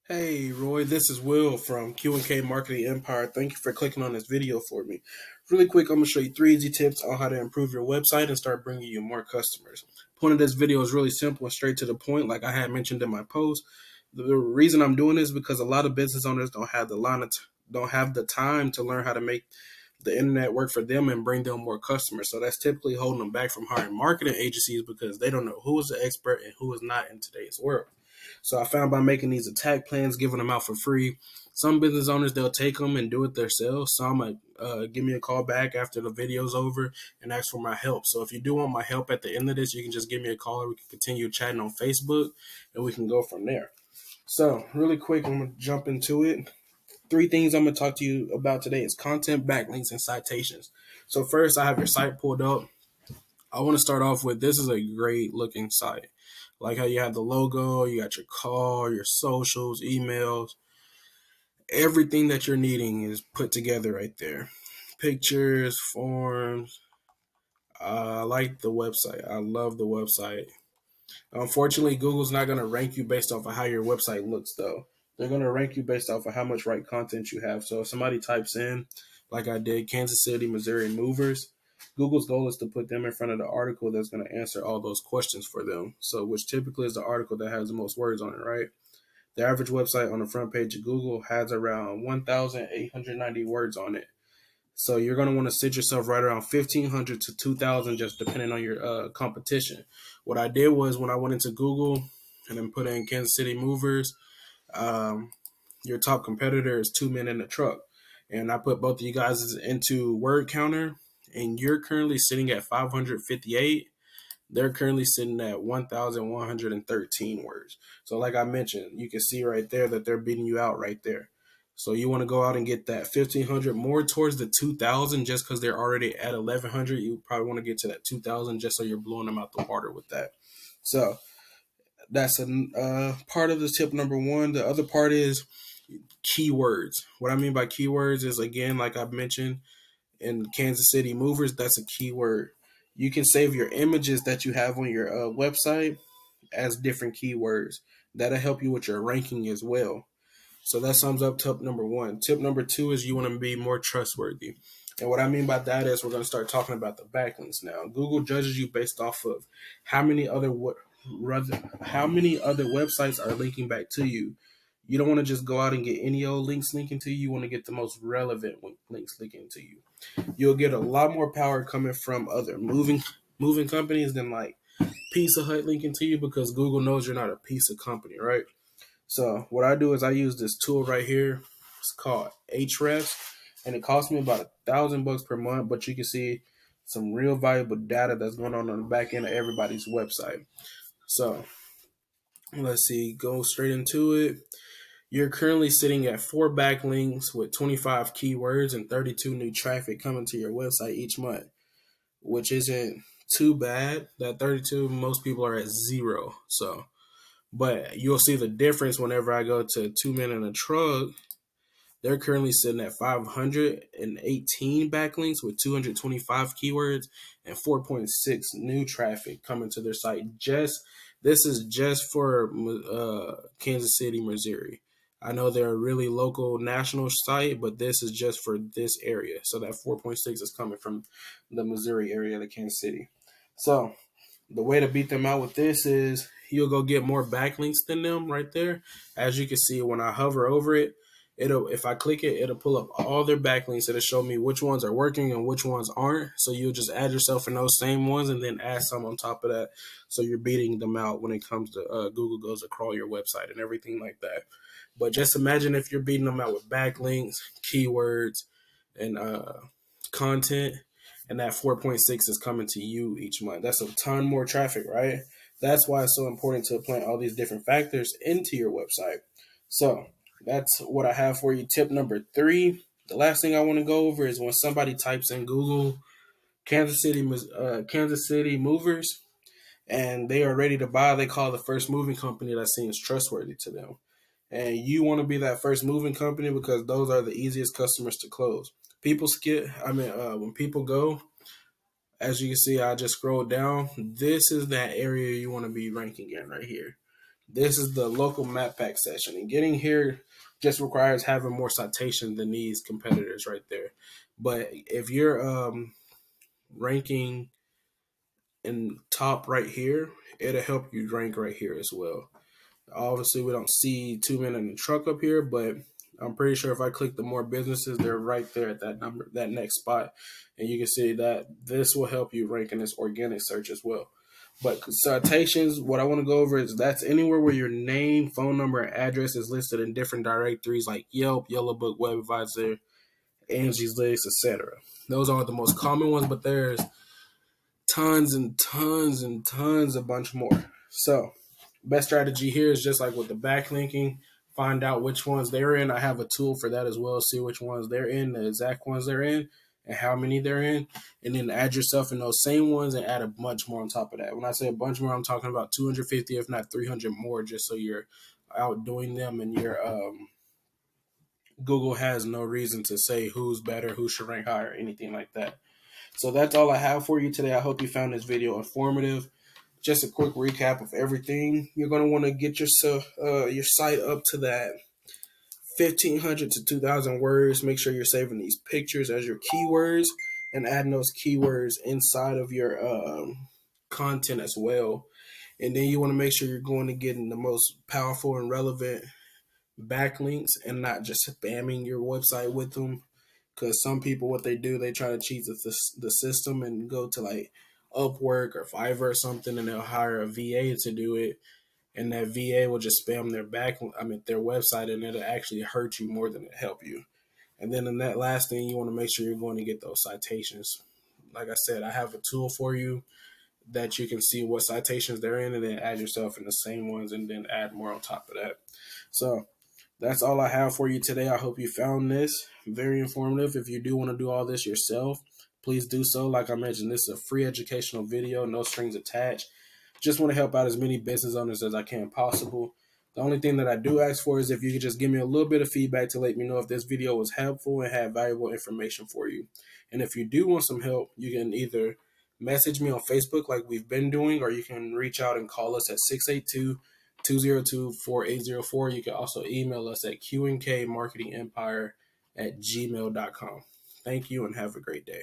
Hey Roy, this is Will from Q&K Marketing Empire. Thank you for clicking on this video for me. Really quick, I'm going to show you 3 easy tips on how to improve your website and start bringing you more customers. Point of this video is really simple and straight to the point, like I had mentioned in my post. The reason I'm doing this is because a lot of business owners don't have the time to learn how to make the internet work for them and bring them more customers. So that's typically holding them back from hiring marketing agencies because they don't know who is the expert and who is not in today's world. So I found by making these attack plans, giving them out for free, some business owners, they'll take them and do it themselves. Some might give me a call back after the video's over and ask for my help. So if you do want my help at the end of this, you can just give me a call or we can continue chatting on Facebook and we can go from there. So really quick, I'm going to jump into it. 3 things I'm going to talk to you about today is content, backlinks, and citations. So first, I have your site pulled up. I want to start off with, this is a great looking site. Like how you have the logo, you got your call, your socials, emails, everything that you're needing is put together right there. Pictures, forms. I like the website. I love the website. Unfortunately, Google's not going to rank you based off of how your website looks, though. They're going to rank you based off of how much right content you have. So if somebody types in, like I did, Kansas City, Missouri movers, Google's goal is to put them in front of the article that's going to answer all those questions for them. So which typically is the article that has the most words on it, right? The average website on the front page of Google has around 1,890 words on it. So you're going to want to sit yourself right around 1,500 to 2,000, just depending on your competition. What I did was when I went into Google and then put in Kansas City movers, um, your top competitor is Two Men in a Truck. And I put both of you guys into word counter, and you're currently sitting at 558. They're currently sitting at 1,113 words. So like I mentioned, you can see right there that they're beating you out right there. So you want to go out and get that 1,500 more towards the 2,000 just because they're already at 1,100. You probably want to get to that 2,000 just so you're blowing them out the water with that. So that's a part of the tip number one. The other part is keywords. What I mean by keywords is, again, like I've mentioned, in Kansas City movers, that's a keyword. You can save your images that you have on your website as different keywords. That'll help you with your ranking as well. So that sums up tip number one. Tip number two is you want to be more trustworthy. And what I mean by that is we're going to start talking about the backlinks now. Google judges you based off of how many other websites are linking back to you. You don't want to just go out and get any old links linking to you. You want to get the most relevant links linking to you. You'll get a lot more power coming from other moving companies than like Pizza Hut linking to you, because Google knows you're not a pizza company, right? So what I do is I use this tool right here. It's called Ahrefs, and it costs me about $1,000 per month. But you can see some real valuable data that's going on the back end of everybody's website. So let's see, go straight into it. You're currently sitting at 4 backlinks with 25 keywords and 32 new traffic coming to your website each month, which isn't too bad. That 32, most people are at 0. So, but you'll see the difference whenever I go to Two Men in a Truck. They're currently sitting at 518 backlinks with 225 keywords and 4.6 new traffic coming to their site. This is just for Kansas City, Missouri. I know they're a really local national site, but this is just for this area. So that 4.6 is coming from the Missouri area, the Kansas City. So the way to beat them out with this is you'll go get more backlinks than them right there. As you can see, when I hover over it, if I click it, it'll pull up all their backlinks. It'll show me which ones are working and which ones aren't. So you'll just add yourself in those same ones and then add some on top of that. So you're beating them out when it comes to Google goes to crawl your website and everything like that. But just imagine if you're beating them out with backlinks, keywords, and content, and that 4.6 is coming to you each month. That's a ton more traffic, right? That's why it's so important to plant all these different factors into your website. So that's what I have for you. Tip number 3. The last thing I want to go over is when somebody types in Google Kansas City movers and they are ready to buy, they call the first moving company that seems trustworthy to them. And you want to be that first moving company because those are the easiest customers to close. When people go, as you can see, I just scrolled down. This is that area you want to be ranking in right here. This is the local map pack session, and getting here just requires having more citations than these competitors right there. But if you're ranking in top right here, it'll help you rank right here as well. Obviously, we don't see 2 men in the truck up here, but I'm pretty sure if I click the more businesses, they're right there at that number, that next spot. And you can see that this will help you rank in this organic search as well. But citations, what I want to go over is that's anywhere where your name, phone number, and address is listed in different directories like Yelp, Yellow Book, WebAdvisor, Angie's List, etc. Those are the most common ones, but there's tons and tons and tons, a bunch more. So best strategy here is just like with the backlinking, find out which ones they're in. I have a tool for that as well. See which ones they're in, the exact ones they're in, and how many they're in, and then add yourself in those same ones and add a bunch more on top of that. When I say a bunch more, I'm talking about 250, if not 300 more, just so you're outdoing them and your Google has no reason to say who's better, who should rank higher, anything like that. So that's all I have for you today. I hope you found this video informative. Just a quick recap of everything. You're going to want to get yourself your site up to that 1,500 to 2,000 words. Make sure you're saving these pictures as your keywords and adding those keywords inside of your content as well. And then you want to make sure you're going to get in the most powerful and relevant backlinks and not just spamming your website with them. Because some people, what they do, they try to cheat the system and go to like Upwork or Fiverr or something, and they'll hire a VA to do it, and that VA will just spam their website, and it'll actually hurt you more than it help you. And then in that last thing, you want to make sure you're going to get those citations. Like I said, I have a tool for you that you can see what citations they're in, and then add yourself in the same ones, and then add more on top of that. So that's all I have for you today. I hope you found this very informative. If you do want to do all this yourself, please do so. Like I mentioned, this is a free educational video, no strings attached. Just want to help out as many business owners as I can possible. The only thing that I do ask for is if you could just give me a little bit of feedback to let me know if this video was helpful and had valuable information for you. And if you do want some help, you can either message me on Facebook like we've been doing, or you can reach out and call us at 682-202-4804. You can also email us at qnkmarketingempire@gmail.com. Thank you and have a great day.